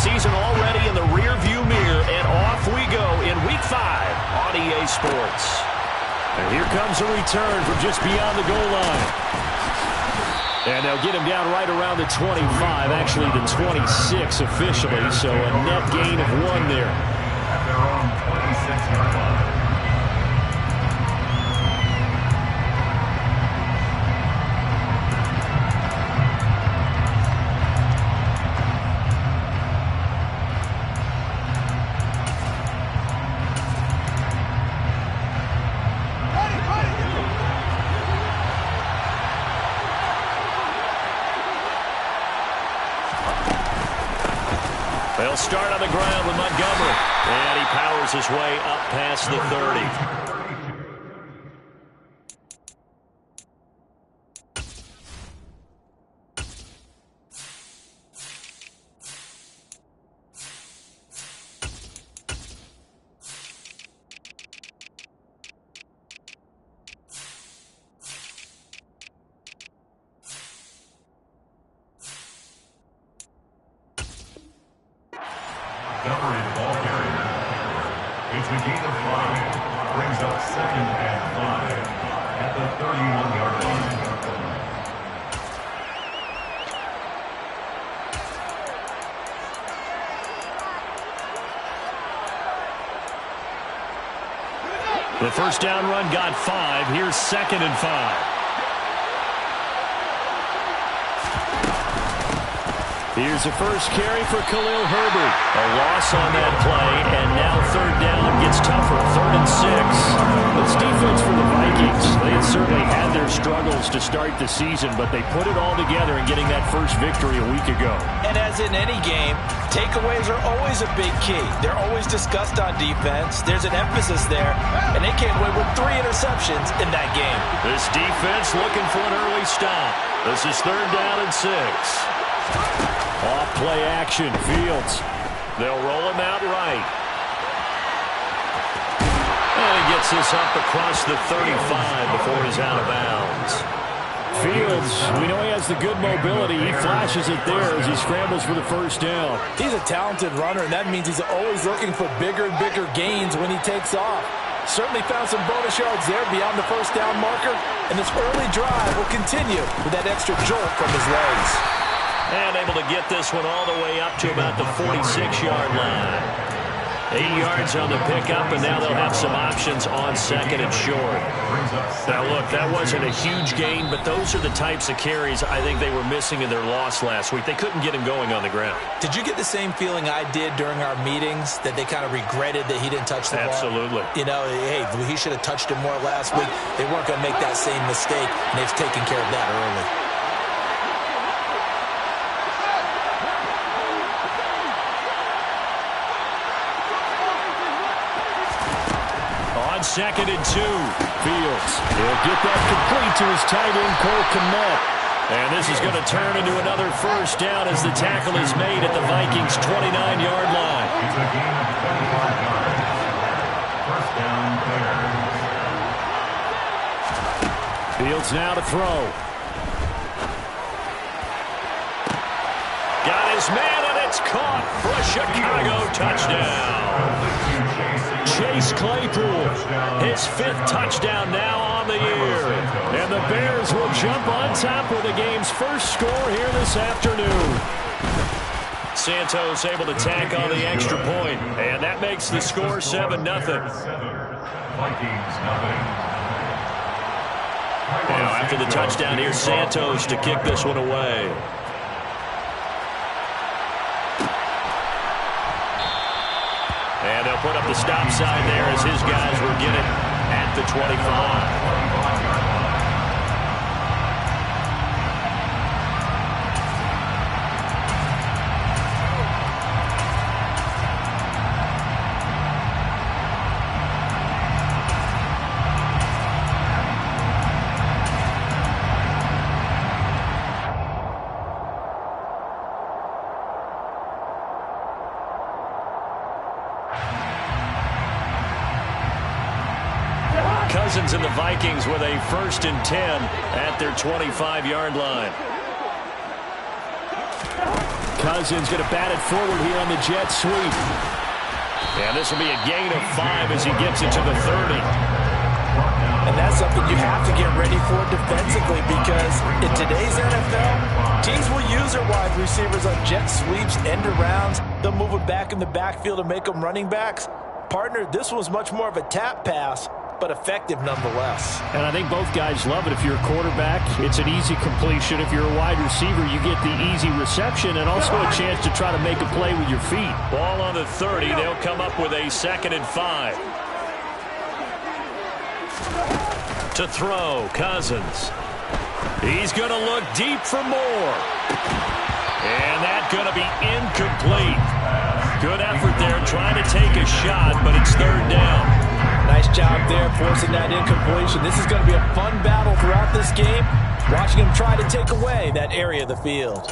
season already in the rearview mirror, and off we go in Week 5 on EA Sports. And here comes a return from just beyond the goal line. And they'll get him down right around the 25, actually the 26 officially, so a net gain of 1 there. At their own 26-yard line. They'll start on the ground with Montgomery. And he powers his way up past the 30. Montgomery, the ball carrier. It's a gain of 5. Brings up 2nd and 5 at the 31-yard line. The first down run got 5. Here's 2nd and 5. Here's the first carry for Khalil Herbert. A loss on that play, and now 3rd down gets tougher. 3rd and 6. This defense for the Vikings, they had certainly had their struggles to start the season, but they put it all together in getting that first victory a week ago. And as in any game, takeaways are always a big key. They're always discussed on defense. There's an emphasis there, and they came away with 3 interceptions in that game. This defense looking for an early stop. This is 3rd down and 6. Off play action, Fields. They'll roll him out right. And he gets this up across the 35 before he's out of bounds. Fields, we know he has the good mobility. He flashes it there as he scrambles for the first down. He's a talented runner, and that means he's always looking for bigger and bigger gains when he takes off. Certainly found some bonus yards there beyond the first down marker, and this early drive will continue with that extra jolt from his legs. And able to get this one all the way up to about the 46-yard line. 8 yards on the pickup, and now they'll have some options on 2nd and short. Now, look, that wasn't a huge gain, but those are the types of carries I think they were missing in their loss last week. They couldn't get him going on the ground. Did you get the same feeling I did during our meetings, that they kind of regretted that he didn't touch the ball? Absolutely. You know, hey, he should have touched it more last week. They weren't going to make that same mistake, and they've taken care of that early. On 2nd and 2, Fields. He'll get that complete to his tight end, Cole Kmet. And this is going to turn into another first down as the tackle is made at the Vikings' 29-yard line. It's a gain of 25 yards. First down, Bears. Fields now to throw. Got his man, and it's caught for a Chicago touchdown. Chase Claypool, his 5th touchdown now on the year. And the Bears will jump on top with the game's first score here this afternoon. Santos able to tack on the extra point, and that makes the score 7-0. Vikings, nothing. Now, after the touchdown here, Santos to kick this one away. And they'll put up the stop sign there as his guys will get it at the 25. Cousins and the Vikings with a 1st and 10 at their 25-yard line. Cousins going to bat it forward here on the jet sweep. And this will be a gain of 5 as he gets it to the 30. And that's something you have to get ready for defensively, because in today's NFL, teams will use their wide receivers on jet sweeps, end arounds. They'll move it back in the backfield and make them running backs. Partner, this was much more of a tap pass, but effective nonetheless. And I think both guys love it. If you're a quarterback, it's an easy completion. If you're a wide receiver, you get the easy reception and also a chance to try to make a play with your feet. Ball on the 30. They'll come up with a 2nd and 5. To throw, Cousins. He's going to look deep for more. And that's going to be incomplete. Good effort there trying to take a shot, but it's 3rd down. Nice job there forcing that incompletion. This is going to be a fun battle throughout this game, watching him try to take away that area of the field.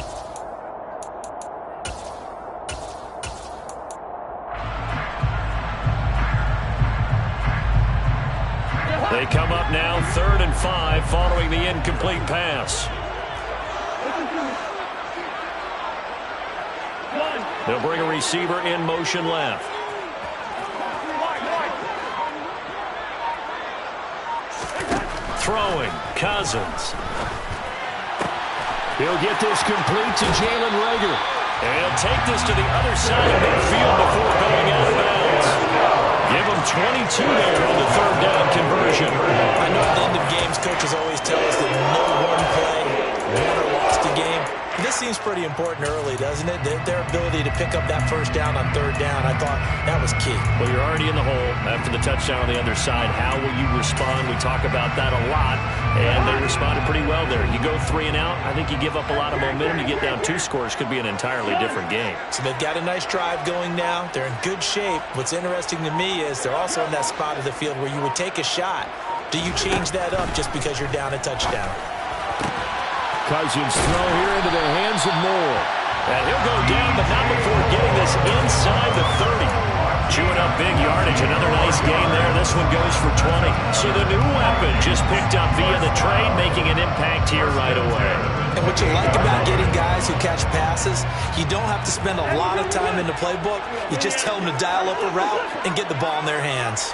They come up now 3rd and 5 following the incomplete pass. They'll bring a receiver in motion left. Throwing, Cousins. He'll get this complete to Jalen Reagor. And he'll take this to the other side of midfield before going out of bounds. Give him 22 there on the 3rd down conversion. I know at the end of games, coaches always tell us that no one play won or lost a game. This seems pretty important early, doesn't it? Their ability to pick up that 1st down on 3rd down, I thought that was key. Well, you're already in the hole after the touchdown on the other side. How will you respond? We talk about that a lot, and they responded pretty well there. You go 3 and out, I think you give up a lot of momentum. You get down 2 scores, could be an entirely different game. So they've got a nice drive going now. They're in good shape. What's interesting to me is they're also in that spot of the field where you would take a shot. Do you change that up just because you're down a touchdown? Cousins throw here into the hands of Moore. And he'll go down, but not before getting this inside the 30. Chewing up big yardage. Another nice gain there. This one goes for 20. So the new weapon just picked up via the trade, making an impact here right away. And what you like about getting guys who catch passes, you don't have to spend a lot of time in the playbook. You just tell them to dial up a route and get the ball in their hands.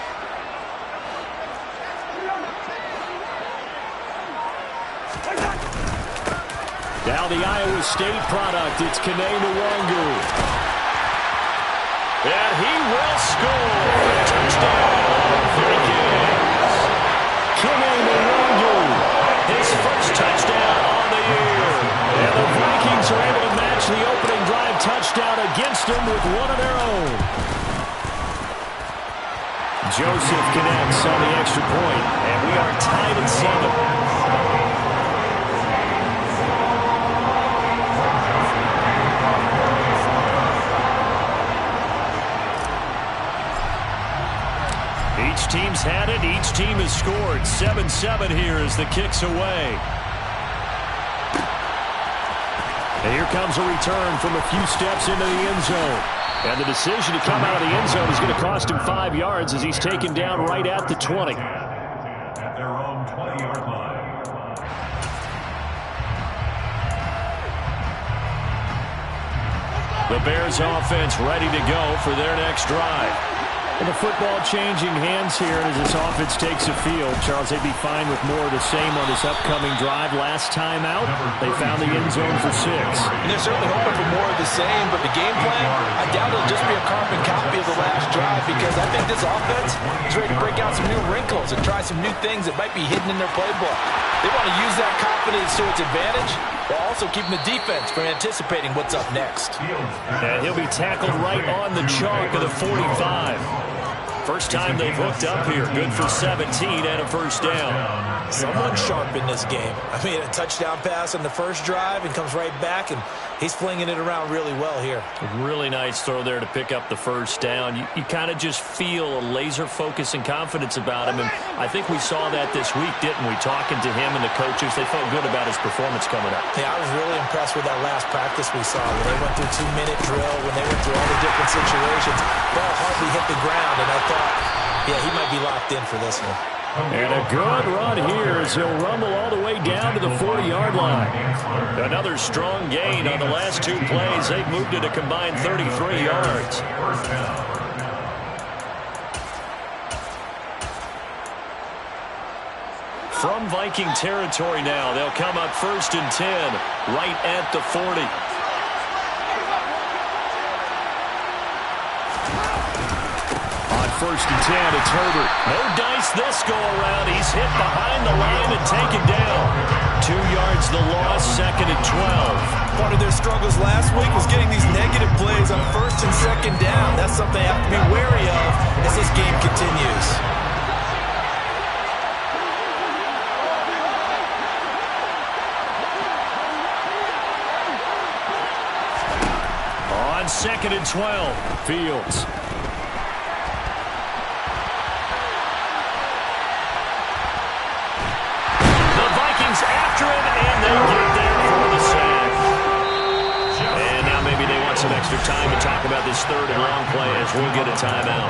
Now the Iowa State product, it's Kene Nwangu. And he will score. Touchdown, Vikings. Kene Nwangu. His first touchdown on the year. And the Vikings are able to match the opening drive touchdown against them with one of their own. Joseph connects on the extra point, and we are tied at 7. Each team's had it. Each team has scored. 7-7 here as the kick's away. And here comes a return from a few steps into the end zone. And the decision to come out of the end zone is going to cost him 5 yards as he's taken down right at the 20. At their own 20-yard line. The Bears offense ready to go for their next drive. And the football changing hands here as this offense takes the field. Charles, they'd be fine with more of the same on this upcoming drive. Last time out, they found the end zone for 6. And they're certainly hoping for more of the same, but the game plan, I doubt it'll just be a carbon copy of the last drive, because I think this offense is ready to break out some new wrinkles and try some new things that might be hidden in their playbook. They want to use that confidence to its advantage, while also keeping the defense from anticipating what's up next. And he'll be tackled right on the chalk of the 45. First time they've hooked up here. Good for 17 and a first down. Someone sharp in this game. I mean, a touchdown pass on the first drive and comes right back, and he's flinging it around really well here. Really nice throw there to pick up the first down. You kind of just feel a laser focus and confidence about him, and I think we saw that this week, didn't we? Talking to him and the coaches, they felt good about his performance coming up. Yeah, I was really impressed with that last practice we saw when they went through 2-minute drill, when they went through all the different situations. Ball hardly hit the ground, and I thought, yeah, he might be locked in for this one. And a good run here as he'll rumble all the way down to the 40-yard line. Another strong gain on the last two plays. They've moved it a combined 33 yards. From Viking territory now, they'll come up 1st and 10, right at the 40. On 1st and 10, it's Herbert. No dice this go-around. He's hit behind the line and taken down. 2 yards the loss, 2nd and 12. Part of their struggles last week was getting these negative plays on 1st and 2nd down. That's something they have to be wary of as this game continues. On 2nd and 12, Fields. After him, and they get there for the sack. And now maybe they want some extra time to talk about this 3rd and long play as we'll get a timeout.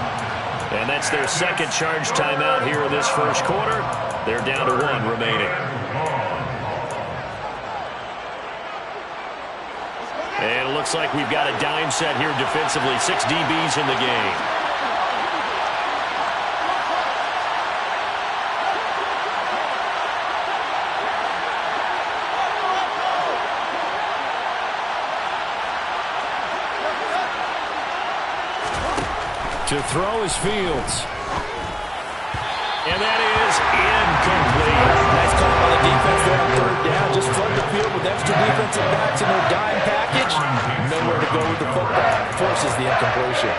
And that's their 2nd charge timeout here in this 1st quarter. They're down to 1 remaining. And it looks like we've got a dime set here defensively. 6 DBs in the game. To throw is Fields. And that is incomplete. Nice call by the defense there on 3rd down. Just flood the field with extra defensive backs in their dime package. Nowhere to go with the football. Forces the incompletion.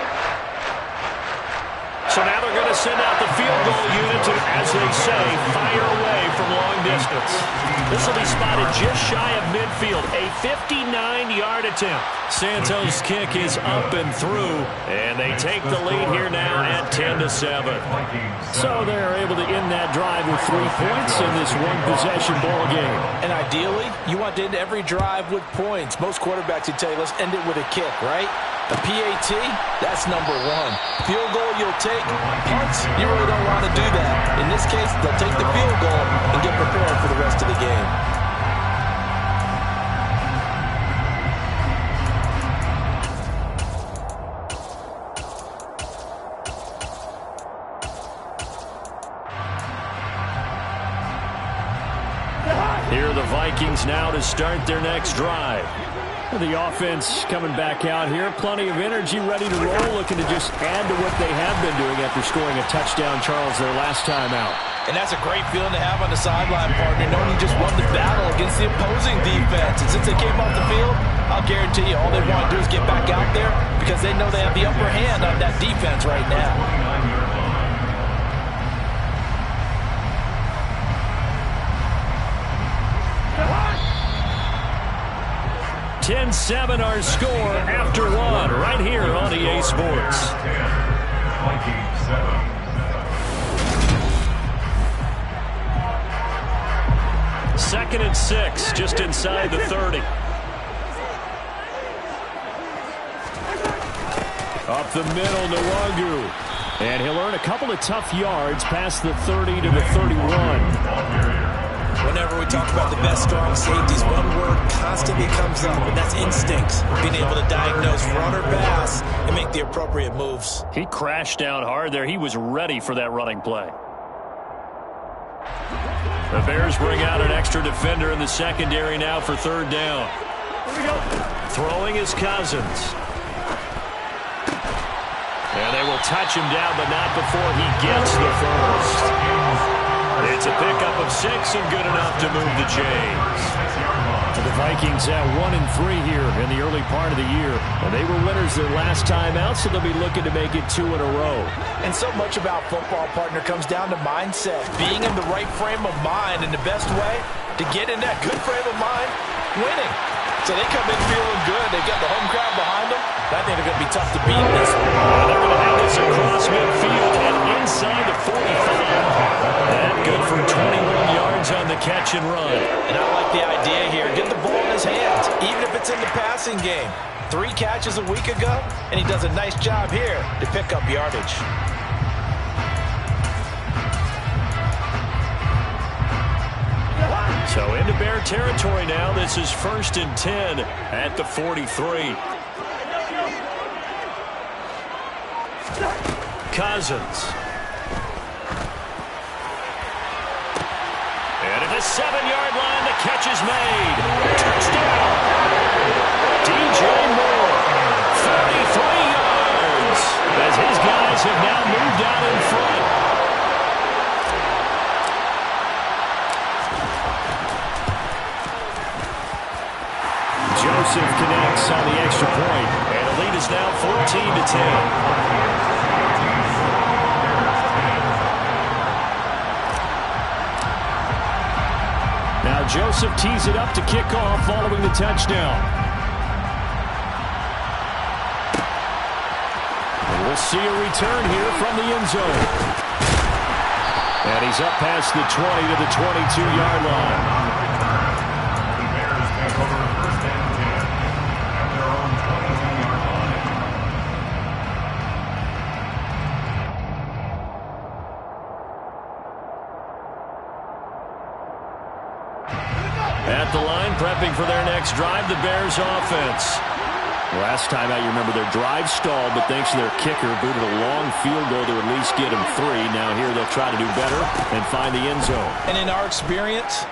So now they're going to send out the field goal unit to, as they say, fire away from long distance. This will be spotted just shy of midfield. A 59-yard attempt. Santos' kick is up and through, and they take the lead here now at 10-7. So they're able to end that drive with 3 points in this one-possession ball game. And ideally, you want to end every drive with points. Most quarterbacks would tell you, let's end it with a kick, right? A PAT, that's number 1. Field goal you'll take. Punts, you really don't want to do that. In this case, they'll take the field goal and get prepared for the rest of the game. Here are the Vikings now to start their next drive. The offense coming back out here. Plenty of energy, ready to roll, looking to just add to what they have been doing after scoring a touchdown, Charles, their last time out. And that's a great feeling to have on the sideline, partner, knowing you just won the battle against the opposing defense. And since they came off the field, I'll guarantee you all they want to do is get back out there because they know they have the upper hand on that defense right now. 10-7 our score after 1 right here on EA Sports. 2nd and 6, just inside the 30. Up the middle, Nwangu. And he'll earn a couple of tough yards past the 30 to the 31. Whenever we talk about the best strong safeties, one word constantly comes up, and that's instincts. Being able to diagnose run or pass and make the appropriate moves. He crashed down hard there. He was ready for that running play. The Bears bring out an extra defender in the secondary now for 3rd down. Throwing is Cousins. And they will touch him down, but not before he gets the first. It's a pickup of 6 and good enough to move the chains. The Vikings at 1-3 here in the early part of the year. And they were winners their last time out, so they'll be looking to make it 2 in a row. And so much about football, partner, comes down to mindset. Being in the right frame of mind, and the best way to get in that good frame of mind, winning. So they come in feeling good. They got the home crowd behind them. I think they're going to be tough to beat in this one. They're going to have this across midfield and inside the 45. And good for 21 yards on the catch and run. And I like the idea here. Get the ball in his hands, even if it's in the passing game. 3 catches a week ago, and he does a nice job here to pick up yardage. So into Bear territory now. This is 1st and 10 at the 43. Cousins. And at the 7-yard line, the catch is made. Touchdown. DJ Moore, 33 yards, as his guys have now moved out in front. Joseph connects on the extra point, and the lead is now 14-10. Now Joseph tees it up to kick off following the touchdown. And we'll see a return here from the end zone. And he's up past the 20 to the 22-yard line. The Bears take over 1st and 10 at their own 22-yard line. At the line, prepping for their next drive, the Bears offense. Last time out, you remember their drive stalled, but thanks to their kicker, booted a long field goal to at least get them 3. Now here they'll try to do better and find the end zone. And in our experience,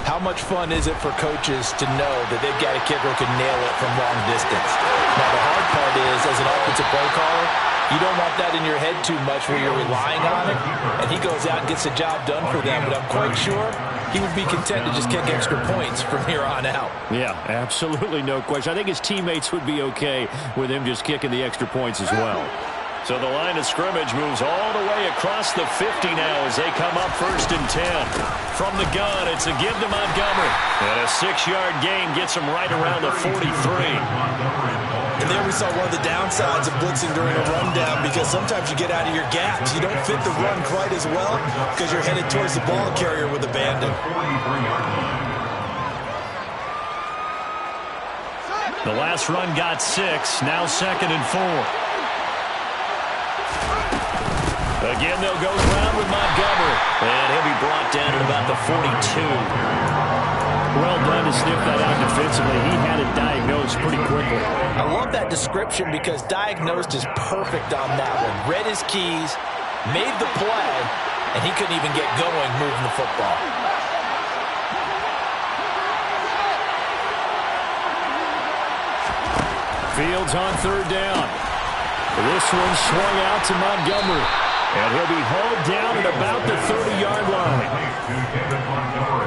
how much fun is it for coaches to know that they've got a kicker who can nail it from long distance? Now, the hard part is, as an offensive play caller, you don't want that in your head too much where you're relying on it, and he goes out and gets the job done for them. But I'm quite sure he would be content to just kick extra points from here on out. Yeah, absolutely no question. I think his teammates would be okay with him just kicking the extra points as well. So the line of scrimmage moves all the way across the 50 now as they come up 1st and 10. From the gun, it's a give to Montgomery. And a 6-yard gain gets him right around the 43. And there we saw one of the downsides of blitzing during a rundown, because sometimes you get out of your gaps. You don't fit the run quite as well because you're headed towards the ball carrier with abandon. The last run got 6, now 2nd and 4. Again, they'll go around with Montgomery. And he'll be brought down at about the 42. Well done to sniff that out defensively. He had it diagnosed pretty quickly. I love that description because diagnosed is perfect on that one. Read his keys, made the play, and he couldn't even get going moving the football. Fields on 3rd down. This one swung out to Montgomery. And he'll be hauled down at about the 30-yard line.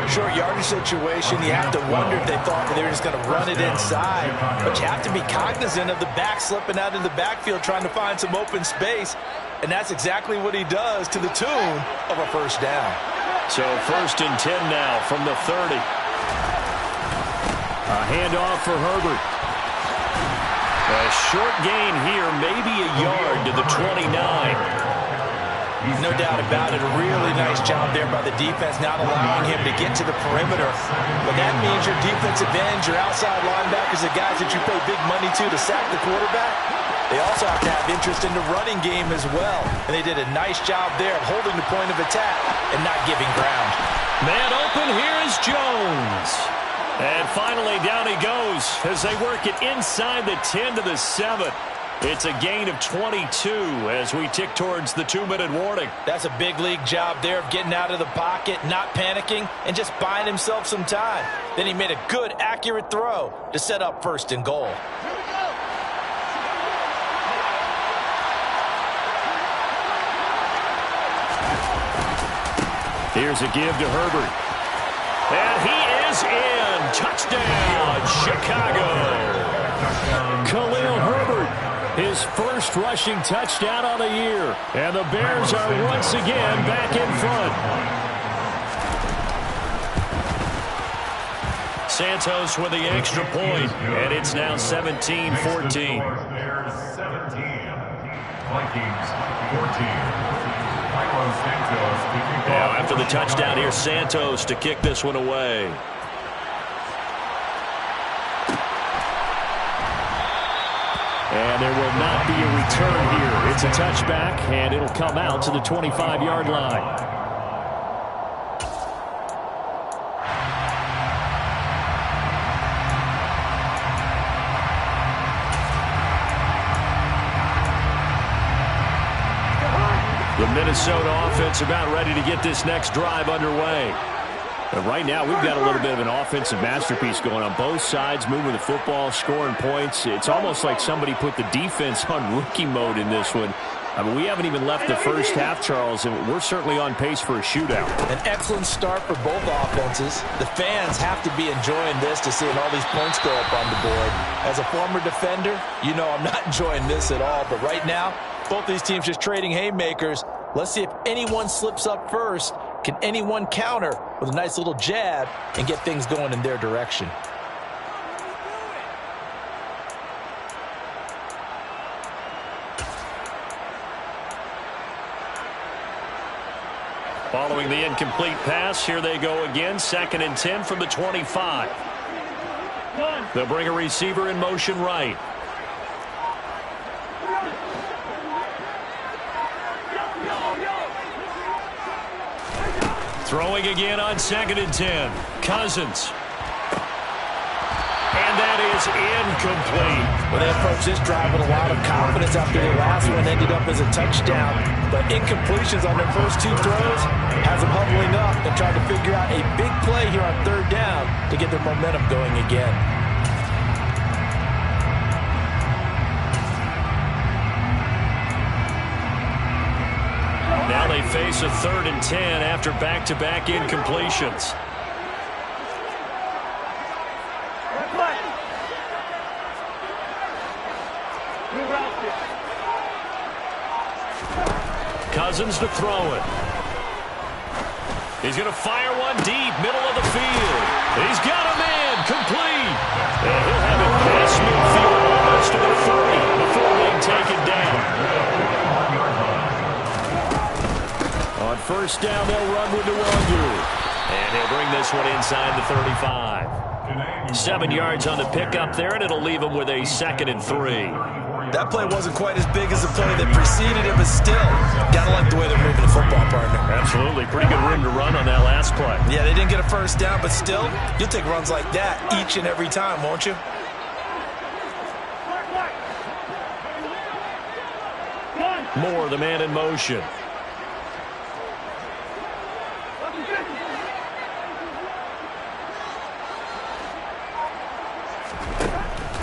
Short yardage situation, you have to wonder if they thought that they were just going to run it inside. But you have to be cognizant of the back slipping out in the backfield trying to find some open space. And that's exactly what he does to the tune of a 1st down. So 1st and 10 now from the 30. A handoff for Herbert. A short gain here, maybe a yard to the 29. No doubt about it. A really nice job there by the defense, not allowing him to get to the perimeter. But that means your defensive ends, your outside linebackers, the guys that you pay big money to sack the quarterback, they also have to have interest in the running game as well. And they did a nice job there of holding the point of attack and not giving ground. Man open, here is Jones. And finally, down he goes as they work it inside the 10 to the 7. It's a gain of 22 as we tick towards the 2-minute warning. That's a big league job there of getting out of the pocket, not panicking, and just buying himself some time. Then he made a good, accurate throw to set up 1st and goal. Here's a give to Herbert. And he is in. Touchdown, Chicago. Khalil Herbert, his first rushing touchdown on the year. And the Bears are once again back in front. Santos with the extra point, and it's now 17-14. Bears 17, Vikings 14. Now after the touchdown, here's Santos to kick this one away. And there will not be a return here. It's a touchback, and it'll come out to the 25-yard line. Minnesota offense about ready to get this next drive underway. And right now, we've got a little bit of an offensive masterpiece going on both sides, moving the football, scoring points. It's almost like somebody put the defense on rookie mode in this one. I mean, we haven't even left the first half, Charles, and we're certainly on pace for a shootout. An excellent start for both offenses. The fans have to be enjoying this to seeing all these points go up on the board. As a former defender, you know I'm not enjoying this at all. But right now, both these teams just trading haymakers. Let's see if anyone slips up first. Can anyone counter with a nice little jab and get things going in their direction? Following the incomplete pass, here they go again. 2nd and 10 from the 25. They'll bring a receiver in motion right. Throwing again on 2nd and 10. Cousins. And that is incomplete. Well, they approached this drive with a lot of confidence after the last one ended up as a touchdown. But incompletions on their first 2 throws has them huddling up and trying to figure out a big play here on 3rd down to get their momentum going again. Now they face a 3rd and 10 after back-to-back incompletions. Cousins to throw it. He's going to fire one deep, middle of the field. He's got a man, complete. And he'll have it past midfield almost to the 30 before being taken down. On 1st down, they'll run with Nwangu. And he'll bring this one inside the 35. 7 yards on the pickup there, and it'll leave him with a 2nd and 3. That play wasn't quite as big as the play that preceded it, but still, gotta like the way they're moving the football, partner. Absolutely. Pretty good room to run on that last play. Yeah, they didn't get a 1st down, but still, you'll take runs like that each and every time, won't you? Moore, the man in motion.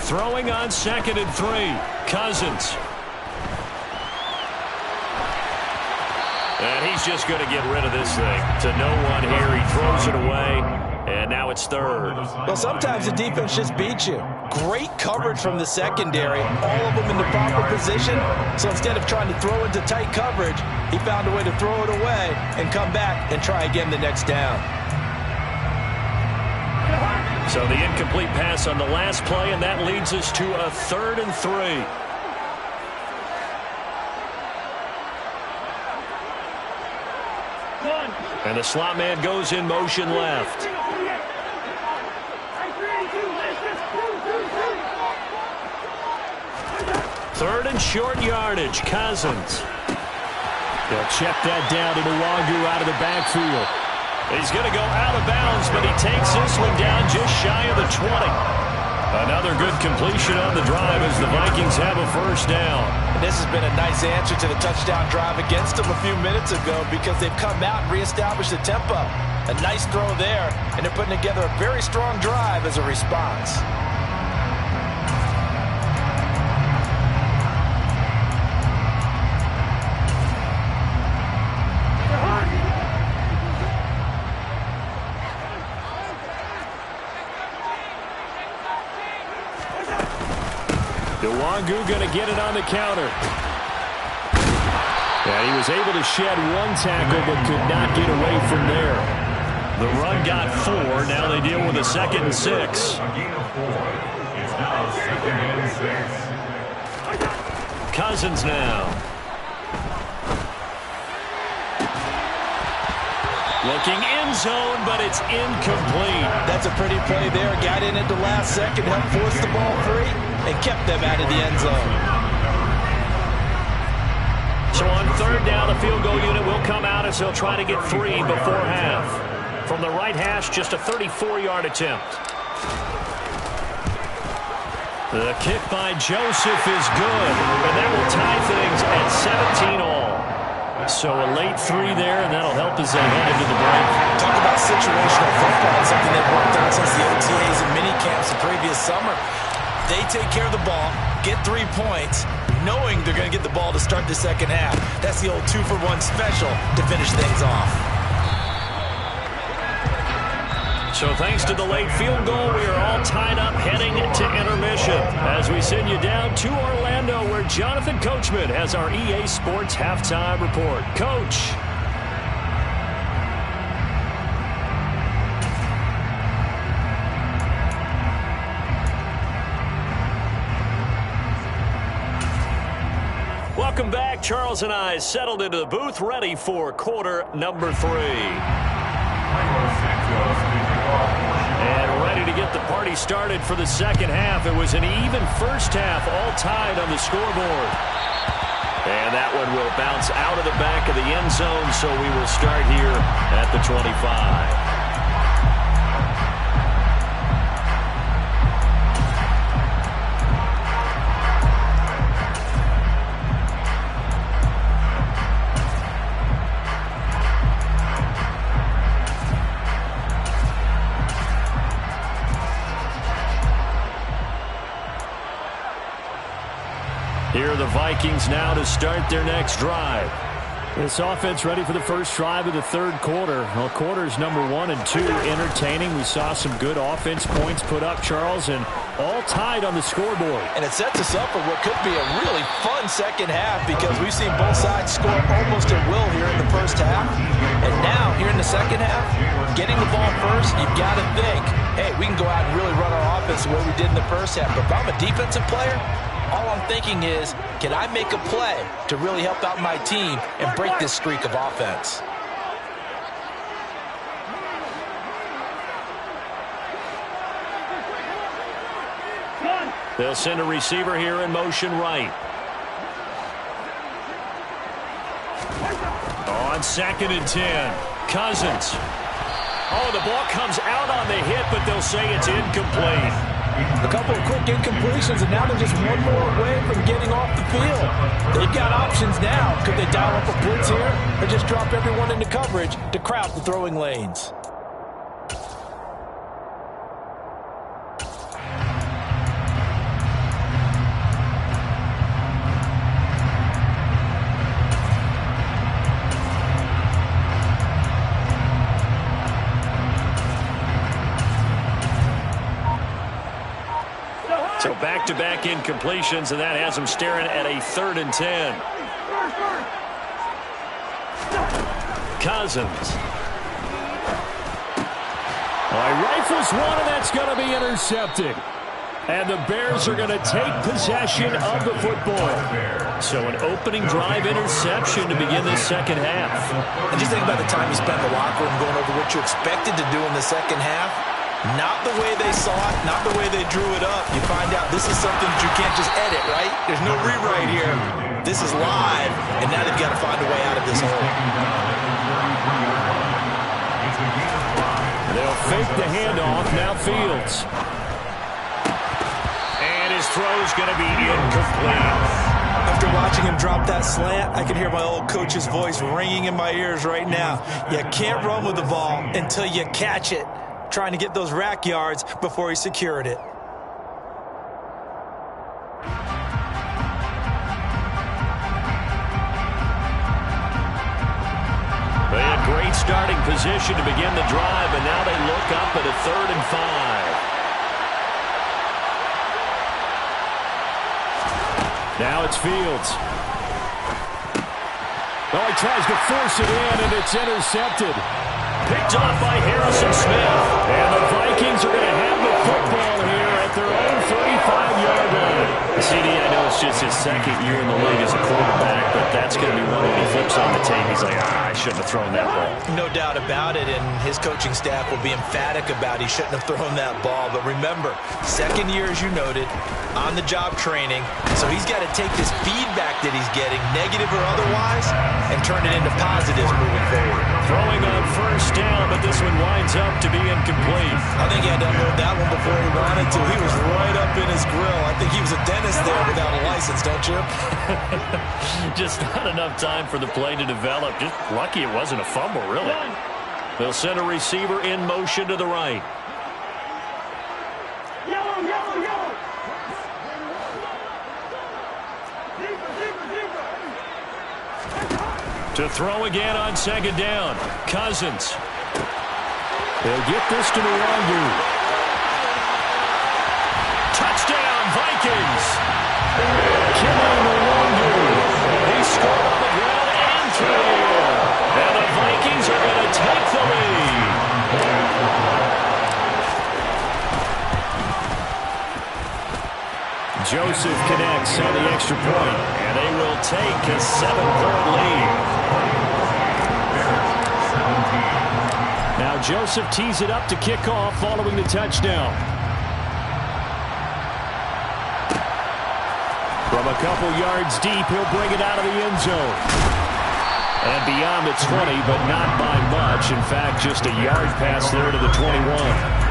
Throwing on 2nd and 3. Cousins. And he's just going to get rid of this thing. To no one here. He throws it away. And now it's 3rd. Well, sometimes the defense just beats you. Great coverage from the secondary. All of them in the proper position. So instead of trying to throw into tight coverage, he found a way to throw it away and come back and try again the next down. So the incomplete pass on the last play, and that leads us to a 3rd and 3. And the slot man goes in motion left. 3rd and short yardage. Cousins. They'll check that down to Nwangu out of the backfield. He's going to go out of bounds, but he takes this one down just shy of the 20. Another good completion on the drive as the Vikings have a 1st down. And this has been a nice answer to the touchdown drive against them a few minutes ago because they've come out and reestablished the tempo. A nice throw there, and they're putting together a very strong drive as a response. Nwangu going to get it on the counter. And he was able to shed 1 tackle but could not get away from there. The run got 4. Now they deal with a 2nd and 6. It's now 2nd and 6. Cousins now. Looking end zone, but it's incomplete. That's a pretty play there. Got in at the last second, helped force the ball free, and kept them out of the end zone. So on 3rd down, the field goal unit will come out as they'll try to get 3 before half. From the right hash, just a 34-yard attempt. The kick by Joseph is good, and that will tie things at 17 all. So a late 3 there, and that'll help as they head into the break. Talk about situational football, something they've worked on since the OTAs and mini camps the previous summer. They take care of the ball, get 3 points, knowing they're going to get the ball to start the second half. That's the old 2-for-1 special to finish things off. So thanks to the late field goal, we are all tied up heading to intermission as we send you down to Orlando where Jonathan Coachman has our EA Sports Halftime Report. Coach. Welcome back. Charles and I settled into the booth ready for quarter number 3. And ready to get the party started for the second half. It was an even first half, all tied on the scoreboard. And that one will bounce out of the back of the end zone, so we will start here at the 25. Here are the Vikings now to start their next drive. This offense ready for the first drive of the third quarter. Well, quarters number 1 and 2 entertaining. We saw some good offense points put up, Charles, and all tied on the scoreboard. And it sets us up for what could be a really fun second half because we've seen both sides score almost at will here in the first half. And now, here in the second half, getting the ball first, you've got to think, hey, we can go out and really run our offense the way we did in the first half. But if I'm a defensive player, all I'm thinking is, can I make a play to really help out my team and break this streak of offense? They'll send a receiver here in motion right. On 2nd and 10, Cousins. Oh, the ball comes out on the hit, but they'll say it's incomplete. A couple of quick incompletions, and now they're just one more away from getting off the field. They've got options now. Could they dial up a blitz here or just drop everyone into coverage to crowd the throwing lanes? So back-to-back incompletions, and that has them staring at a 3rd and 10. Cousins. He rifles one, and that's going to be intercepted. And the Bears are going to take possession of the football. So an opening drive interception to begin this second half. And just think about the time you spent in the locker room going over what you expected to do in the second half. Not the way they saw it, not the way they drew it up. You find out this is something that you can't just edit, right? There's no rewrite here. This is live, and now they've got to find a way out of this hole. They'll fake the handoff. Now Fields. And his throw's going to be incomplete. After watching him drop that slant, I can hear my old coach's voice ringing in my ears right now. You can't run with the ball until you catch it. Trying to get those rack yards before he secured it. They had great starting position to begin the drive, and now they look up at a 3rd and 5. Now it's Fields. Oh, he tries to force it in, and it's intercepted. Picked off by Harrison Smith. And the Vikings are going to have the football here at their own 35-yard line. CD, I know it's just his 2nd year in the league as a quarterback, but that's going to be one when he flips on the tape. He's like, I shouldn't have thrown that ball. No doubt about it, and his coaching staff will be emphatic about he shouldn't have thrown that ball. But remember, 2nd year, as you noted, on-the-job training. So he's got to take this feedback that he's getting, negative or otherwise, and turn it into positives moving forward. Throwing on 1st down, but this one winds up to be incomplete. I think he had to unload that one before he wanted to. He was right up in his grill. I think he was identifying dentist there without a license, don't you? Just not enough time for the play to develop. Just lucky it wasn't a fumble, really. They'll send a receiver in motion to the right. To throw again on second down. Cousins. They'll get this to Nwangu. Touchdown, Vikings. Kene Nwangu. He scored on the ground and through the air. And the Vikings are going to take the lead. Joseph connects on the extra point, and they will take a 7-point lead. Now Joseph tees it up to kick off following the touchdown. From a couple yards deep, he'll bring it out of the end zone. And beyond the 20, but not by much. In fact, just a yard pass there to the 21.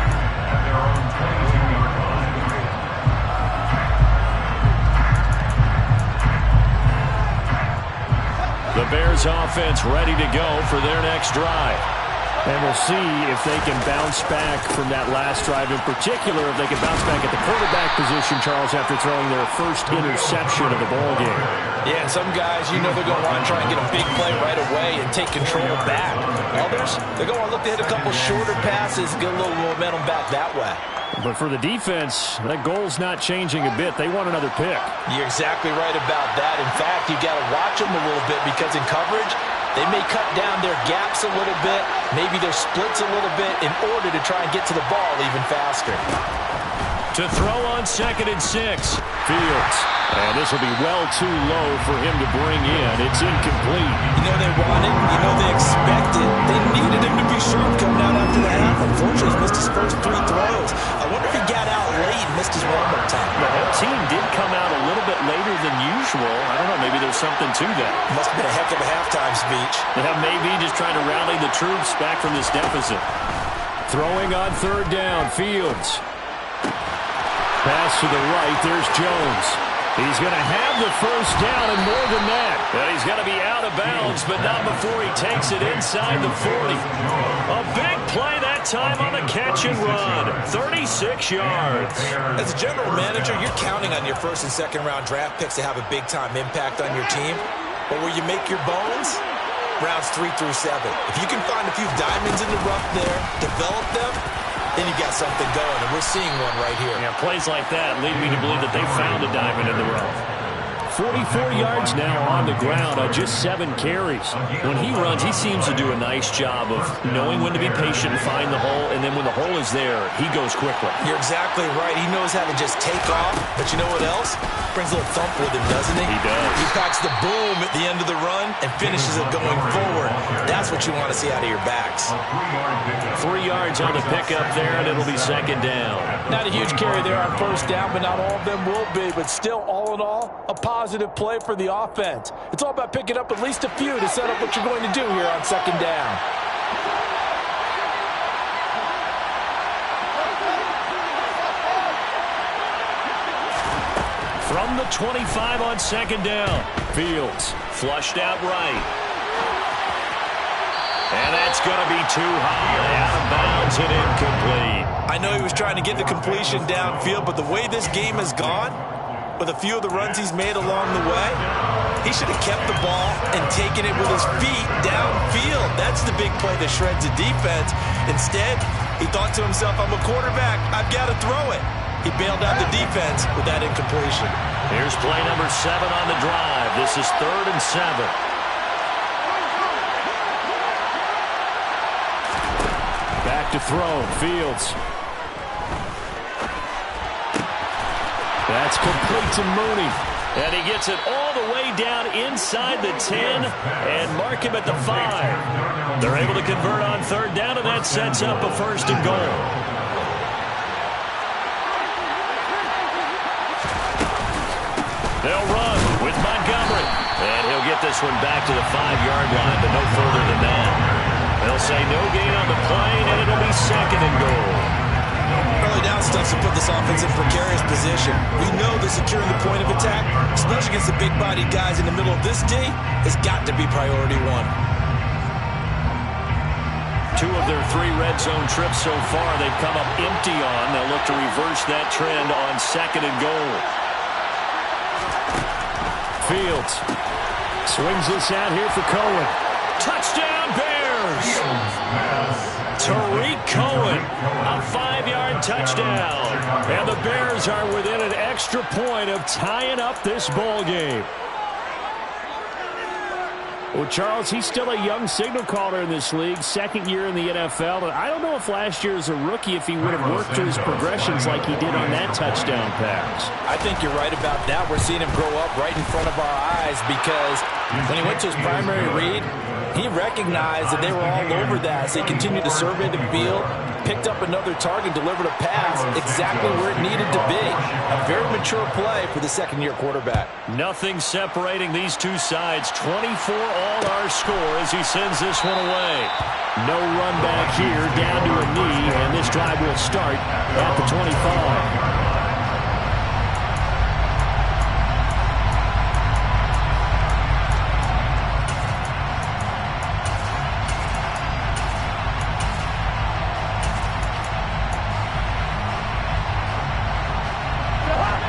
The Bears offense ready to go for their next drive. And we'll see if they can bounce back from that last drive. In particular, if they can bounce back at the quarterback position, Charles, after throwing their first interception of the ballgame. Yeah, and some guys, you know they're going to want to try and get a big play right away and take control back. Others, they're going to look to hit a couple shorter passes, get a little momentum back that way. But for the defense, that goal's not changing a bit. They want another pick. You're exactly right about that. In fact, you've got to watch them a little bit because in coverage, they may cut down their gaps a little bit, maybe their splits a little bit in order to try and get to the ball even faster. To throw on 2nd and 6. Fields. And this will be well too low for him to bring in. It's incomplete. You know they wanted, you know they expected. They needed him to be sharp coming out after the half. Unfortunately, he's missed his first 3 throws. I wonder if he got out late and missed his one more time. The whole team did come out a little bit later than usual. I don't know, maybe there's something to that. Must have been a heck of a halftime speech. Yeah, maybe just trying to rally the troops back from this deficit. Throwing on 3rd down, Fields. Pass to the right, there's Jones. He's going to have the first down and more than that. And he's going to be out of bounds, but not before he takes it inside the 40. A big play that time on the catch and run. 36 yards. As a general manager, you're counting on your 1st and 2nd round draft picks to have a big-time impact on your team. But where you make your bones, rounds 3 through 7. If you can find a few diamonds in the rough there, develop them, then you got something going, and we're seeing one right here. Yeah, plays like that lead me to believe that they found a diamond in the rough. 44 yards now on the ground on just 7 carries. When he runs, he seems to do a nice job of knowing when to be patient and find the hole, and then when the hole is there, he goes quickly. You're exactly right. He knows how to just take off, but you know what else? Brings a little thump with him, doesn't he? He does. He packs the boom at the end of the run and finishes it going forward. That's what you want to see out of your backs. 3 yards on the pickup there, and it'll be 2nd down. Not a huge carry there on 1st down, but not all of them will be. But still, all in all, a positive play for the offense. It's all about picking up at least a few to set up what you're going to do here on 2nd down. From the 25 on 2nd down. Fields flushed out right. And that's going to be too high. Out of bounds and incomplete. I know he was trying to get the completion downfield, but the way this game has gone, with a few of the runs he's made along the way, he should have kept the ball and taken it with his feet downfield. That's the big play that shreds the defense. Instead, he thought to himself, I'm a quarterback. I've got to throw it. He bailed out the defense with that incompletion. Here's play number 7 on the drive. This is 3rd and 7. Back to throw. Fields. That's complete to Mooney. And he gets it all the way down inside the 10 and mark him at the 5. They're able to convert on 3rd down, and that sets up a 1st and goal. They'll run with Montgomery. And he'll get this one back to the 5-yard line, but no further than that. They'll say no gain on the play, and it'll be 2nd and goal. Early down stuff to put this offense in precarious position. We know that securing the point of attack, especially against the big-bodied guys in the middle of this D, has got to be priority one. 2 of their 3 red zone trips so far they've come up empty on. They'll look to reverse that trend on 2nd and goal. Fields swings this out here for Cohen. Touchdown, Bears! Tariq Cohen, a 5-yard touchdown. And the Bears are within an extra point of tying up this ball game. Well, Charles, he's still a young signal caller in this league, 2nd year in the NFL. And I don't know if last year as a rookie, if he would have worked through his progressions like he did on that touchdown pass. I think you're right about that. We're seeing him grow up right in front of our eyes because when he went to his primary read, he recognized that they were all over that. So he continued to survey the field, picked up another target, delivered a pass exactly where it needed to be. A very mature play for the 2nd-year quarterback. Nothing separating these 2 sides. 24 all our score as he sends this one away. No run back here, down to a knee, and this drive will start at the 25.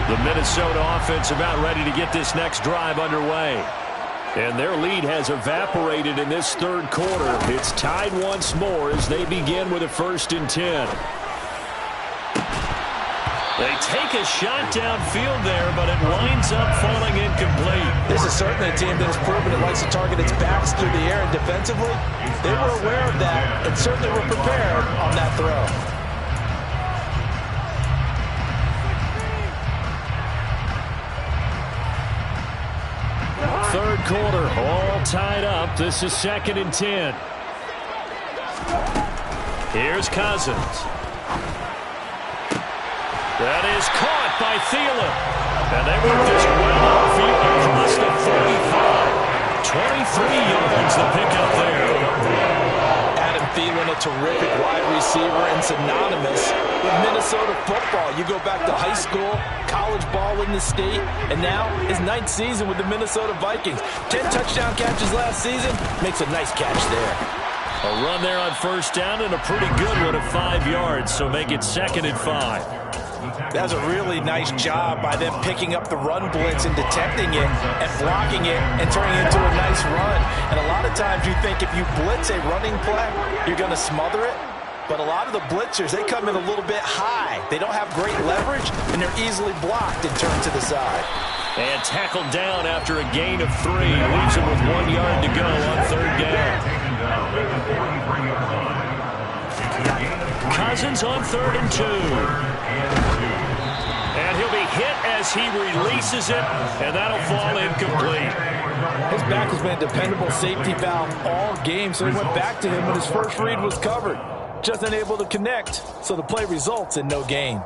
The Minnesota offense about ready to get this next drive underway. And their lead has evaporated in this 3rd quarter. It's tied once more as they begin with a 1st and 10. They take a shot downfield there, but it winds up falling incomplete. This is certainly a team that has proven it likes to target its backs through the air, and defensively, they were aware of that and certainly were prepared on that throw. 3rd quarter, all tied up. This is 2nd and 10. Here's Cousins. That is caught by Thielen. And they work this well outfield across the 35. 23 yards the pickup there. Adam Thielen, a terrific wide receiver and synonymous with Minnesota football. You go back to high school, college ball in the state, and now his 9th season with the Minnesota Vikings. 10 touchdown catches last season, makes a nice catch there. A run there on 1st down and a pretty good one of 5 yards, so make it 2nd and 5. That was a really nice job by them picking up the run blitz and detecting it and blocking it and turning it into a nice run. And a lot of times you think if you blitz a running play, you're going to smother it. But a lot of the blitzers, they come in a little bit high. They don't have great leverage, and they're easily blocked and turned to the side. And tackled down after a gain of 3. Leaves him with 1 yard to go on 3rd down. Cousins on 3rd and 2. And he'll be hit as he releases it, and that'll fall incomplete. His back has been a dependable safety valve all game, so he went back to him when his first read was covered. Just unable to connect, so the play results in no gain.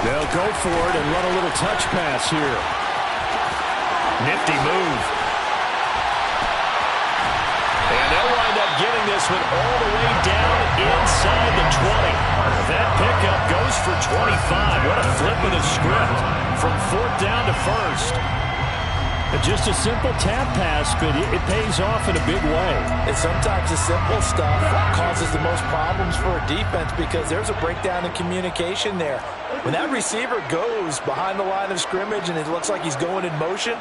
They'll go for it and run a little touch pass here. Nifty move. And they'll wind up getting this one all the way down inside the 20. That pickup goes for 25. What a flip of the script from 4th down to 1st. Just a simple tap pass, but it pays off in a big way. And sometimes the simple stuff causes the most problems for a defense because there's a breakdown in communication there. When that receiver goes behind the line of scrimmage and it looks like he's going in motion,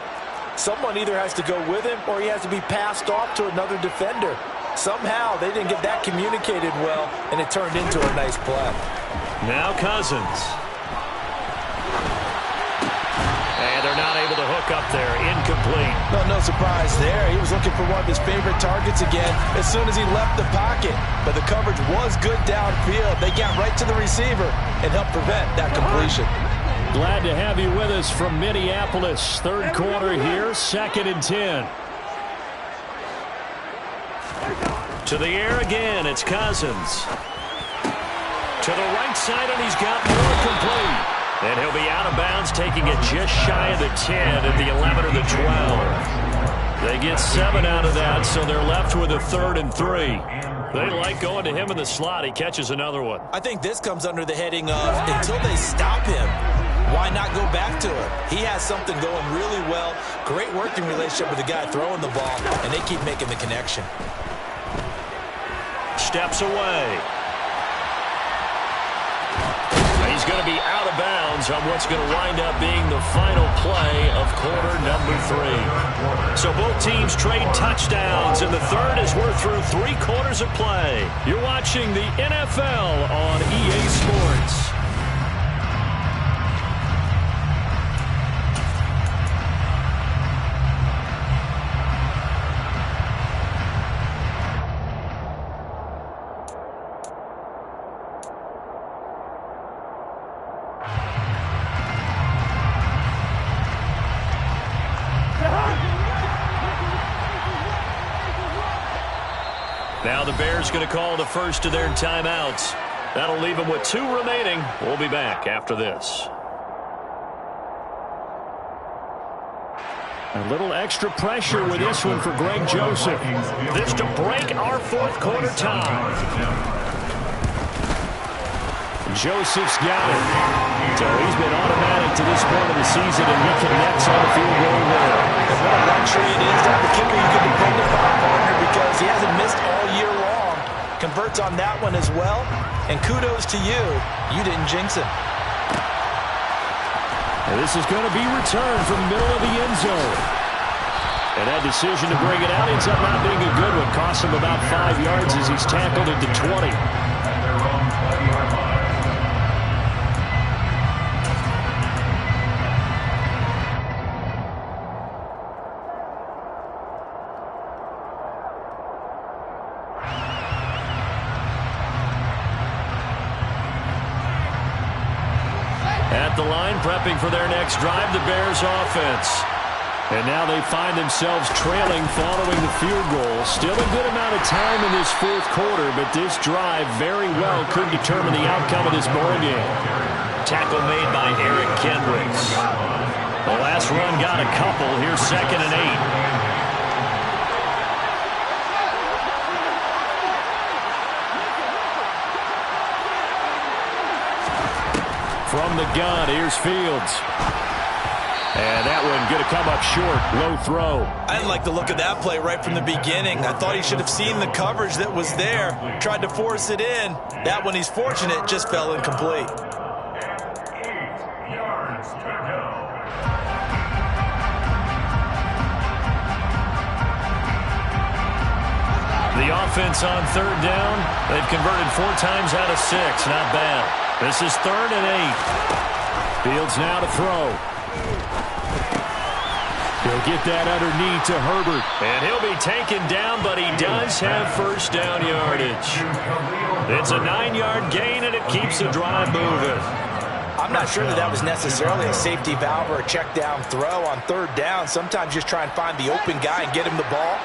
someone either has to go with him or he has to be passed off to another defender. Somehow they didn't get that communicated well, and it turned into a nice play. Now Cousins. And they're not able to hook up there. Incomplete. No surprise there. He was looking for one of his favorite targets again as soon as he left the pocket. But the coverage was good downfield. They got right to the receiver and helped prevent that completion. Glad to have you with us from Minneapolis. 3rd quarter here, 2nd and 10. To the air again, it's Cousins. To the right side, and he's got more complete. And he'll be out of bounds, taking it just shy of the 10 at the 11 or the 12. They get 7 out of that, so they're left with a 3rd and 3. They like going to him in the slot. He catches another one. I think this comes under the heading of until they stop him, why not go back to him? He has something going really well. Great working relationship with the guy throwing the ball, and they keep making the connection. Steps away. He's going to be out of bounds on what's going to wind up being the final play of quarter number 3. So both teams trade touchdowns, and the third as we're through 3 quarters of play. You're watching the NFL on EA Sports. Now the Bears going to call the first of their timeouts. That'll leave them with 2 remaining. We'll be back after this. A little extra pressure with this one for Greg Joseph. This to break our 4th quarter tie. Joseph's got it. So he's been automatic to this point of the season, and he connects on the field goal there. And what a luxury it is to have the kicker you can depend upon, partner, because he hasn't missed all year long. Converts on that one as well. And kudos to you. You didn't jinx him. And this is going to be returned from the middle of the end zone. And that decision to bring it out ends up not being a good one. Cost him about 5 yards as he's tackled at the 20. At the line, prepping for their next drive, the Bears offense. And now they find themselves trailing following the field goal. Still a good amount of time in this 4th quarter, but this drive very well could determine the outcome of this ball game. Tackle made by Eric Kendricks. The last run got a couple. Here's 2nd and 8. From the gun, here's Fields. And that one going to come up short. Low throw. I didn't like the look of that play right from the beginning. I thought he should have seen the coverage that was there. Tried to force it in. That one, he's fortunate, just fell incomplete. 8 yards to go. The offense on 3rd down. They've converted 4 times out of 6. Not bad. This is 3rd and 8. Fields now to throw. He'll get that underneath to Herbert. And he'll be taken down, but he does have 1st down yardage. It's a 9-yard gain, and it keeps the drive moving. I'm not sure that was necessarily a safety valve or a check down throw on 3rd down. Sometimes just try and find the open guy and get him the ball.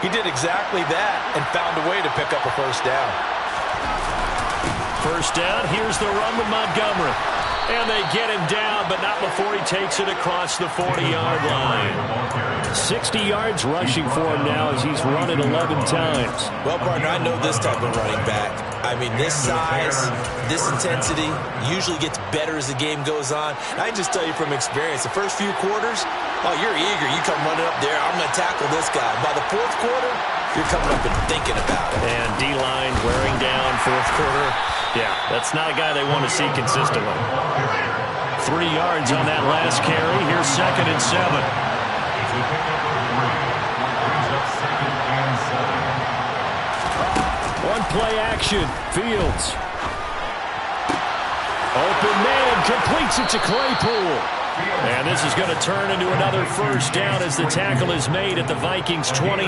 He did exactly that and found a way to pick up a 1st down. 1st down, here's the run with Montgomery. And they get him down, but not before he takes it across the 40-yard line. 60 yards rushing for him now as he's run it 11 times. Well, partner, I know this type of running back. I mean, this size, this intensity usually gets better as the game goes on. And I can just tell you from experience, the first few quarters, oh, you're eager. You come running up there, I'm going to tackle this guy. By the 4th quarter, you're coming up and thinking about it. And D-line wearing down 4th quarter. Yeah, that's not a guy they want to see consistently. 3 yards on that last carry. Here's 2nd and 7. One play action. Fields. Open man completes it to Claypool. And this is going to turn into another 1st down as the tackle is made at the Vikings 28.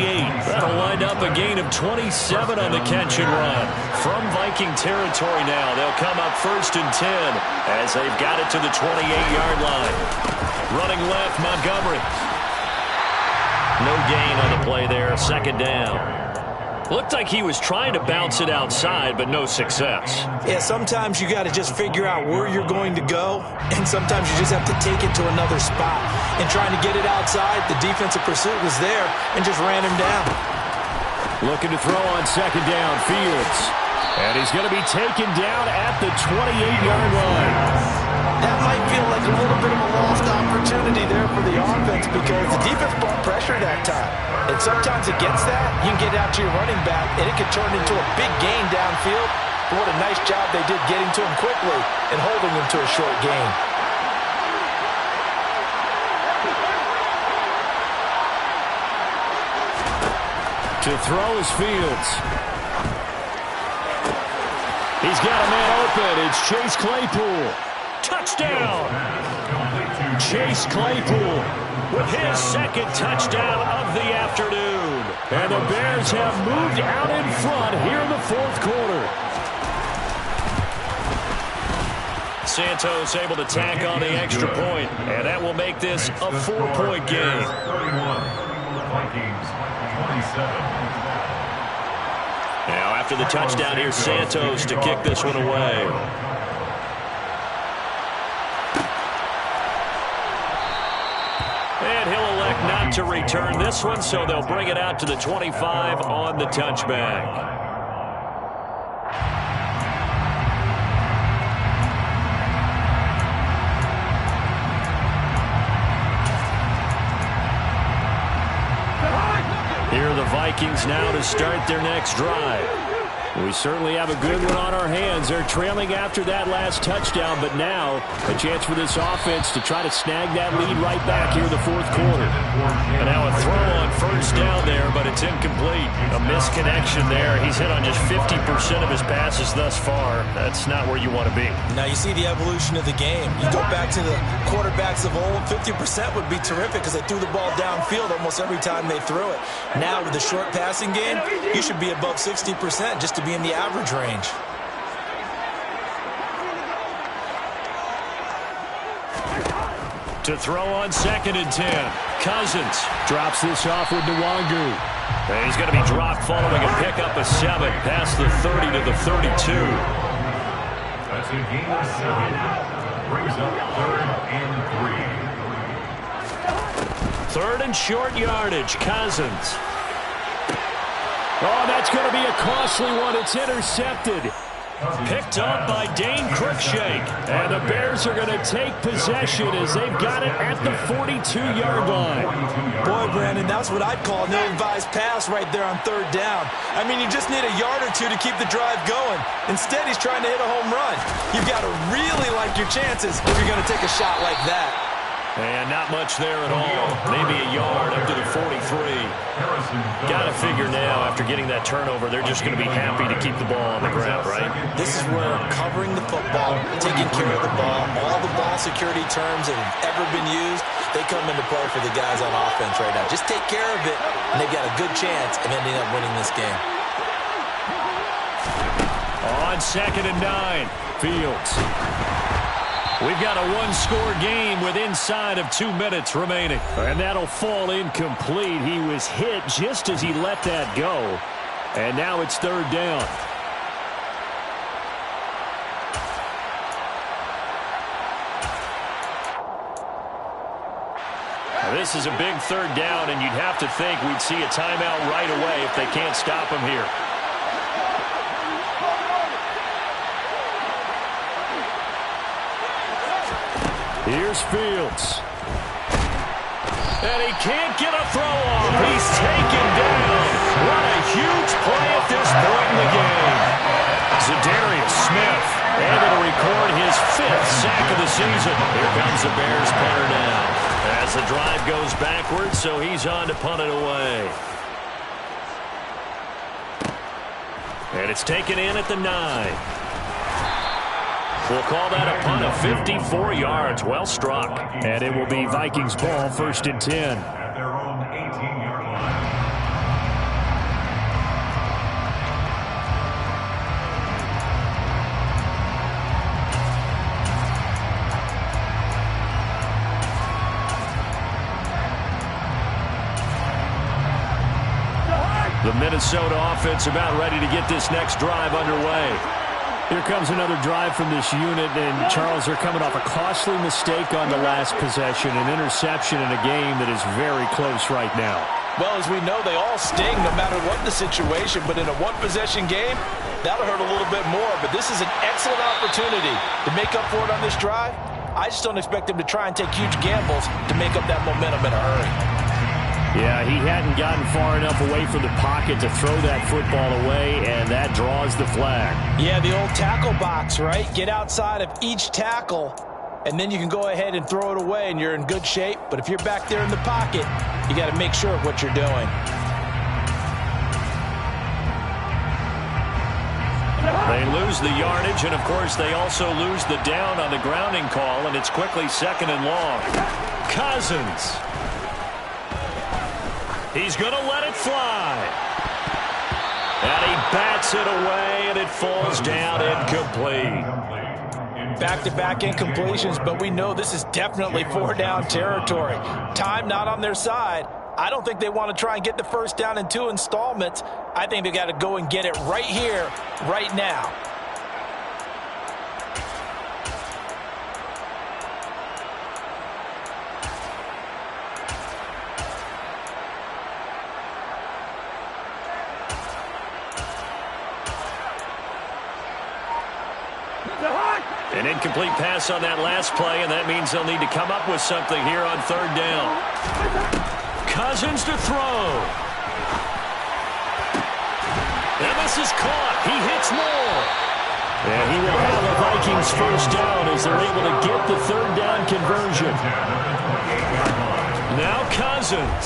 That'll wind up a gain of 27 on the catch and run. From Viking territory now, they'll come up 1st and 10 as they've got it to the 28-yard line. Running left, Montgomery. No gain on the play there, 2nd down. Looked like he was trying to bounce it outside, but no success. Yeah, sometimes you got to just figure out where you're going to go, and sometimes you just have to take it to another spot. And trying to get it outside, the defensive pursuit was there and just ran him down. Looking to throw on second down, Fields. And he's going to be taken down at the 28-yard line. That might feel like a little bit of a lost opportunity there for the offense because the defense brought pressure that time. And sometimes against that, you can get out to your running back, and it can turn into a big gain downfield. But what a nice job they did getting to him quickly and holding him to a short gain. To throw is Fields. He's got a man open. It's Chase Claypool. Touchdown! Chase Claypool with his second touchdown of the afternoon. And the Bears have moved out in front here in the fourth quarter. Santos able to tack on the extra point, and that will make this a 4-point game. 31, Vikings 27. Now after the touchdown, here's Santos to kick this one away. And he'll elect not to return this one, so they'll bring it out to the 25 on the touchback. Here are the Vikings now to start their next drive. We certainly have a good one on our hands. They're trailing after that last touchdown, but now a chance for this offense to try to snag that lead right back here in the fourth quarter. And now a throw on first down there, but it's incomplete. A misconnection there. He's hit on just 50% of his passes thus far. That's not where you want to be. Now you see the evolution of the game. You go back to the quarterbacks of old, 50% would be terrific because they threw the ball downfield almost every time they threw it. Now with the short passing game, you should be above 60% just to be in the average range. To throw on second and 10. Cousins drops this off with Nwangu. And he's going to be dropped following a pickup of 7 past the 30 to the 32. That's a gain of 7. Brings up 3rd and 3. 3rd and short yardage. Cousins. Oh, that's going to be a costly one. It's intercepted. Picked up by Dane Cruikshank. And the Bears are going to take possession as they've got it at the 42-yard line. Boy, Brandon, that's what I'd call an ill-advised pass right there on 3rd down. I mean, you just need a yard or two to keep the drive going. Instead, he's trying to hit a home run. You've got to really like your chances if you're going to take a shot like that. And not much there at all. Maybe a yard up to the 43. Got to figure now, after getting that turnover, they're just going to be happy to keep the ball on the ground, right? This is where covering the football, taking care of the ball, all the ball security terms that have ever been used, they come into play for the guys on offense right now. Just take care of it, and they've got a good chance of ending up winning this game. On 2nd and 9, Fields. We've got a one-score game with inside of 2 minutes remaining. And that'll fall incomplete. He was hit just as he let that go. And now it's 3rd down. Now, this is a big 3rd down, and you'd have to think we'd see a timeout right away if they can't stop him here. Here's Fields. And he can't get a throw off. He's taken down. What a huge play at this point in the game. Za'Darius Smith able to record his 5th sack of the season. Here comes the Bears punter now. As the drive goes backwards, so he's on to punt it away. And it's taken in at the 9. We'll call that a punt of 54 yards. Well struck. And it will be Vikings ball, 1st and 10. At their own 18-yard line. The Minnesota offense about ready to get this next drive underway. Here comes another drive from this unit, and Charles, they're coming off a costly mistake on the last possession, an interception in a game that is very close right now. Well, as we know, they all sting no matter what the situation, but in a one-possession game, that'll hurt a little bit more. But this is an excellent opportunity to make up for it on this drive. I just don't expect them to try and take huge gambles to make up that momentum in a hurry. Yeah, he hadn't gotten far enough away from the pocket to throw that football away, and that draws the flag. Yeah, the old tackle box, right? Get outside of each tackle, and then you can go ahead and throw it away, and you're in good shape. But if you're back there in the pocket, you got to make sure of what you're doing. They lose the yardage, and, of course, they also lose the down on the grounding call, and it's quickly second and long. Cousins. He's going to let it fly. And he bats it away, and it falls down incomplete. Back-to-back incompletions, but we know this is definitely four-down territory. Time not on their side. I don't think they want to try and get the first down in 2 installments. I think they got to go and get it right here, right now. An incomplete pass on that last play, and that means they'll need to come up with something here on third down. Cousins to throw. And this is caught. He hits more. And he will have the Vikings first down as they're able to get the third down conversion. Now Cousins.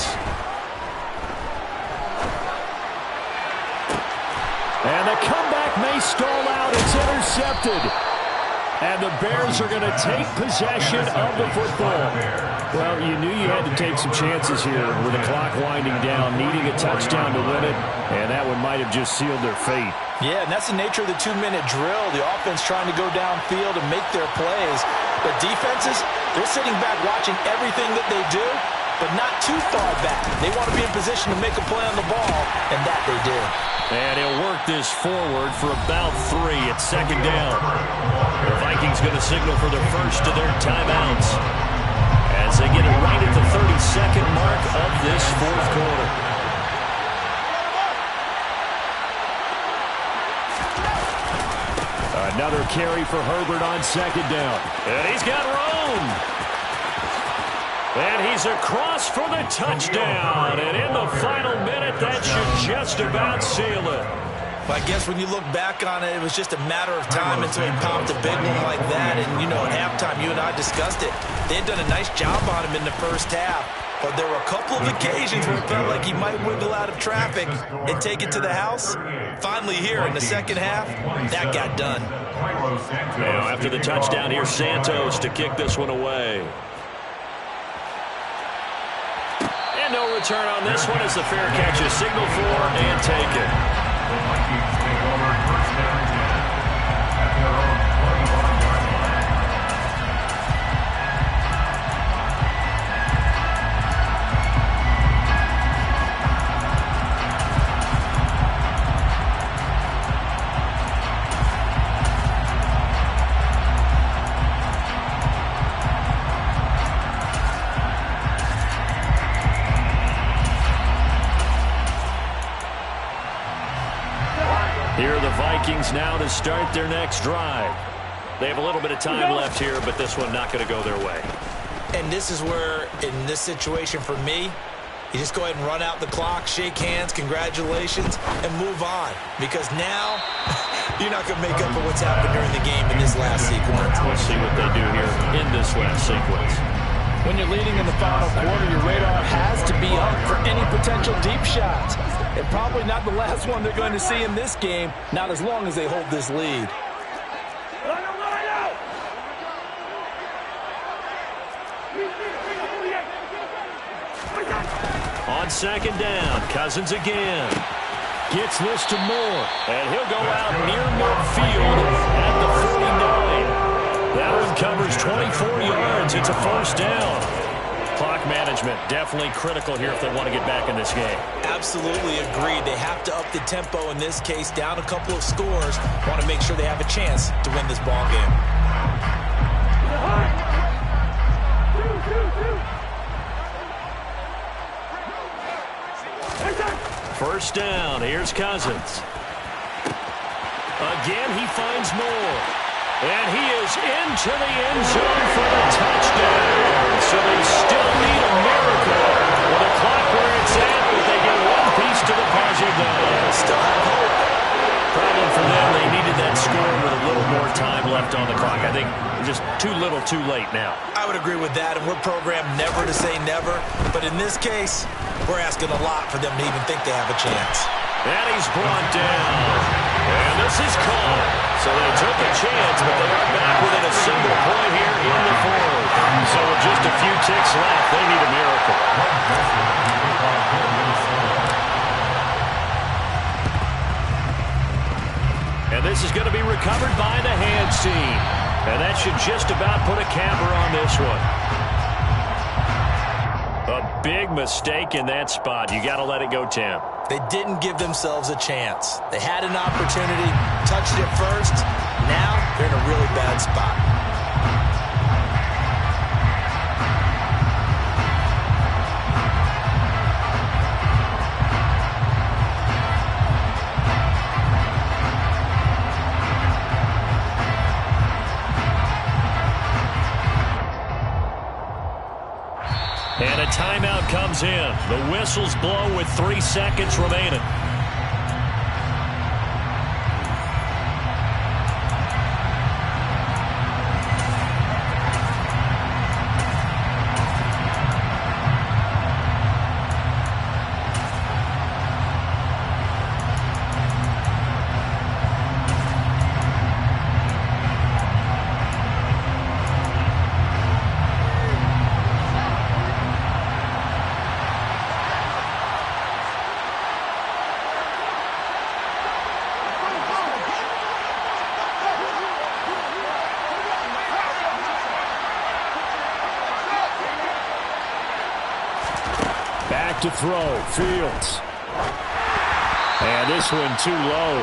And the comeback may stall out. It's intercepted. And the Bears are going to take possession of the football. Well, you knew you had to take some chances here with the clock winding down, needing a touchdown to win it, and that one might have just sealed their fate. Yeah, and that's the nature of the 2-minute drill. The offense trying to go downfield and make their plays. But defenses, they're sitting back watching everything that they do, but not too far back. They want to be in position to make a play on the ball, and that they did. And he'll work this forward for about 3 at second down. The Vikings going to signal for their first of their timeouts as they get it right at the 32nd mark of this fourth quarter. Another carry for Herbert on second down. And he's got room. And he's across for the touchdown. And in the final minute, that should just about seal it. I guess when you look back on it, it was just a matter of time until he popped a big one like that. And, you know, at halftime, you and I discussed it. They had done a nice job on him in the first half. But there were a couple of occasions where it felt like he might wiggle out of traffic and take it to the house. Finally here in the second half, that got done. Now after the touchdown, here's Santos to kick this one away. And no return on this one as the fair catch is signaled for and taken. The Vikings take over first down and 10 at their own 21-yard line. Here are the Vikings now to start their next drive. They have a little bit of time left here, but this one not going to go their way. And this is where, in this situation for me, you just go ahead and run out the clock, shake hands, congratulations, and move on. Because now, you're not going to make up for what's happened during the game in this last sequence. We'll see what they do here in this last sequence. When you're leading in the final quarter, your radar has to be up for any potential deep shots. And probably not the last one they're going to see in this game, not as long as they hold this lead. On second down, Cousins again. Gets this to Moore. And he'll go out near midfield at the 49. That one covers 24 yards. It's a first down. Clock management management definitely critical here if they want to get back in this game. Absolutely agreed. They have to up the tempo in this case, down a couple of scores. Want to make sure they have a chance to win this ball game. First down. Here's Cousins. Again, he finds Moore. And he is into the end zone for the touchdown. So they still need a miracle with the clock where it's at, but they get one piece to the puzzle done. Still have hope. Problem for them, they needed that score with a little more time left on the clock. I think just too little too late now. I would agree with that, and we're programmed never to say never. But in this case, we're asking a lot for them to even think they have a chance. And he's brought down. And this is called. So they took a chance, but they are back within a single point here in the fourth. So with just a few ticks left, they need a miracle. And this is going to be recovered by the hands team. And that should just about put a capper on this one. A big mistake in that spot. You got to let it go, Tim. They didn't give themselves a chance. They had an opportunity, touched it first. Now they're in a really bad spot. And a timeout comes in. The whistles blow with 3 seconds remaining. To throw, Fields. And this one too low.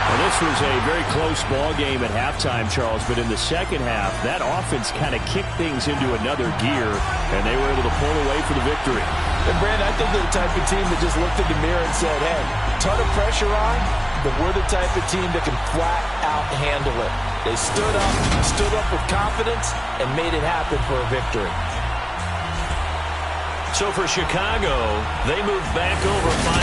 Well, this was a very close ball game at halftime, Charles, but in the second half, that offense kind of kicked things into another gear, and they were able to pull away for the victory. And, Brandon, I think they're the type of team that just looked in the mirror and said, hey, ton of pressure on, but we're the type of team that can flat out handle it. They stood up with confidence, and made it happen for a victory. So for Chicago, they move back over 5.